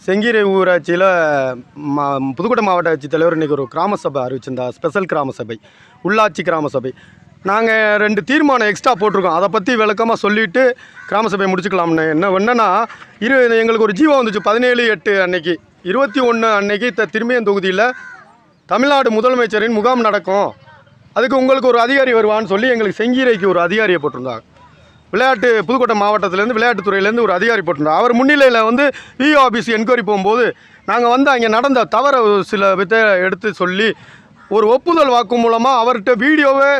செங்கீரை ஊராட்சியில் புதுக்கோட்டை மாவட்ட ஆட்சித்தலைவர் இன்றைக்கி ஒரு கிராம சபை அறிவிச்சிருந்தா, ஸ்பெஷல் கிராம சபை, உள்ளாட்சி கிராம சபை. நாங்கள் 2 தீர்மானம் எக்ஸ்ட்ரா போட்டிருக்கோம். அதை பற்றி விளக்கமாக சொல்லிவிட்டு கிராம சபையை முடிச்சுக்கலாம்னு. என்னென்னா எங்களுக்கு ஒரு ஜீவோ வந்துச்சு 17/8 அன்னைக்கு 21 அன்னைக்கு திரும்பியம் தொகுதியில் தமிழ்நாடு முதலமைச்சரின் முகாம் நடக்கும், அதுக்கு உங்களுக்கு ஒரு அதிகாரி வருவான்னு சொல்லி எங்களுக்கு செங்கீரைக்கு ஒரு அதிகாரியை போட்டிருந்தாங்க. புதுக்கோட்டை மாவட்டத்திலேருந்து விளையாட்டுத்துறையிலேருந்து ஒரு அதிகாரி போட்டிருந்தார். அவர் முன்னிலையில் விஓ ஆஃபீஸ் என்கொயரி போகும்போது நாங்கள் அங்கே நடந்த தவறை சில எடுத்து சொல்லி ஒரு ஒப்புதல் வாக்கு மூலமாக அவர்கிட்ட வீடியோவே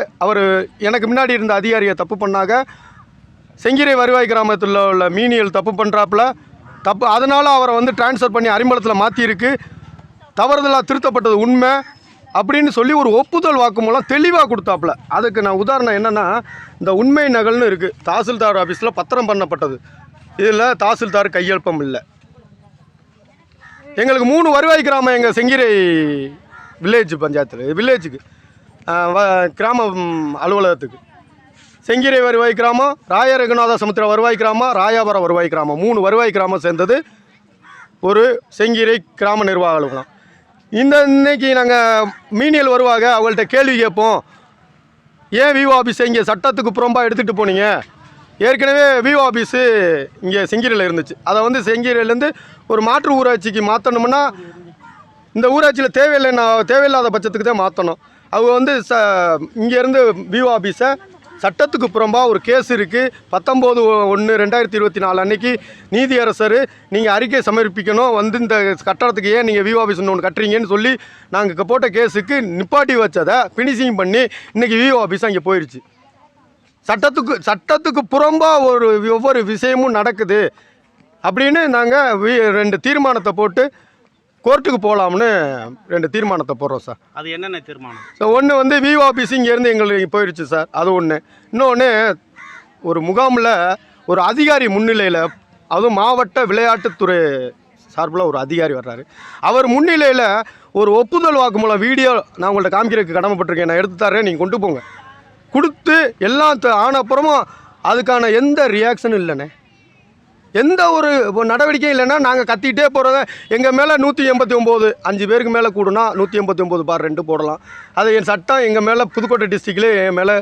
எனக்கு முன்னாடி இருந்த அதிகாரியை தப்பு பண்ணாங்க. செங்கீரை வருவாய் கிராமத்தில் உள்ள மீனியல் தப்பு பண்ணுறாப்புல அதனால் அவரை டிரான்ஸ்ஃபர் பண்ணி அரிம்பலத்தில் மாற்றிருக்கு, தவறுதலாக திருத்தப்பட்டது உண்மை அப்படின்னு சொல்லி ஒரு ஒப்புதல் வாக்கு மூலம் தெளிவாக கொடுத்தாப்புல. அதுக்கு நான் உதாரணம் என்னென்னா, இந்த உண்மை நகல்னு இருக்குது, தாசில்தார் ஆஃபீஸில் பத்திரம் பண்ணப்பட்டது. இதில் தாசில்தார் கையெழுப்பம் இல்லை. எங்களுக்கு 3 வருவாய் கிராமம் எங்கள் செங்கீரை வில்லேஜுக்கு கிராம அலுவலகத்துக்கு செங்கீரை வருவாய் கிராமம், ராய ரகுநாத சமுத்திர வருவாய் கிராமம், ராயாபுரம் வருவாய் கிராமம், 3 வருவாய் கிராமம் சேர்ந்தது ஒரு செங்கீரை கிராம நிர்வாக அலுவலகம். இன்னைக்கு நாங்கள் மீனியல் வருவாங்க, அவங்கள்ட்ட கேள்வி கேட்போம், ஏன் விஓ ஆஃபீஸை இங்கே சட்டத்துக்கு புறம்பாக எடுத்துகிட்டு போனீங்க? ஏற்கனவே விஓ ஆஃபீஸு இங்கே செங்கீரையில் இருந்துச்சு, அதை செங்கீரையிலேருந்து ஒரு மாற்று ஊராட்சிக்கு மாற்றணும்னா இந்த ஊராட்சியில் தேவையில்லாத பட்சத்துக்கு தான் மாற்றணும். அவங்க இங்கேருந்து விஓ ஆஃபீஸை சட்டத்துக்கு புறம்பாக ஒரு கேஸ் இருக்குது, 19/1/2024 அன்னைக்கு நீதியரசர் நீங்கள் அறிக்கை சமர்ப்பிக்கணும், இந்த கட்டடத்துக்கு ஏன் நீங்கள் விஓ ஆஃபீஸ் ஒன்று கட்டுறீங்கன்னு சொல்லி நாங்கள் போட்ட கேஸுக்கு நிப்பாட்டி வச்சதை ஃபினிஷிங் பண்ணி இன்றைக்கி விஓ ஆஃபீஸ் அங்கே போயிடுச்சு. சட்டத்துக்கு புறம்பாக ஒவ்வொரு விஷயமும் நடக்குது அப்படின்னு நாங்கள் 2 தீர்மானத்தை போட்டு கோர்ட்டுக்கு போகலாம்னு 2 தீர்மானத்தை போடுறோம் சார். அது என்னென்ன தீர்மானம்? ஸோ ஒன்று விஓ ஆஃபீஸ் இங்கேருந்து எங்களுக்கு போயிடுச்சு சார், அது ஒன்று. இன்னொன்று, ஒரு முகாமில் ஒரு அதிகாரி முன்னிலையில், அதுவும் மாவட்ட விளையாட்டுத்துறை சார்பில் ஒரு அதிகாரி வர்றாரு, அவர் முன்னிலையில் ஒரு ஒப்புதல் வாக்குமூலம் வீடியோ நான் உங்கள்கிட்ட காமிக்கிறதுக்கு கடமைப்பட்டிருக்கேன், நான் எடுத்து தரேன், நீங்கள் கொண்டு போங்க கொடுத்து எல்லாம் ஆனப்புறமும் அதுக்கான எந்த ரியாக்ஷனும் இல்லைண்ணே, எந்த ஒரு நடவடிக்கையும் இல்லைன்னா நாங்கள் கத்திகிட்டே போகிறத எங்கள் மேலே 189 5 பேருக்கு மேலே கூடுனா 189/2 போடலாம். அது என் சட்டம் எங்கள் மேலே புதுக்கோட்டை டிஸ்ட்ரிக்ட்லேயே என் மேலே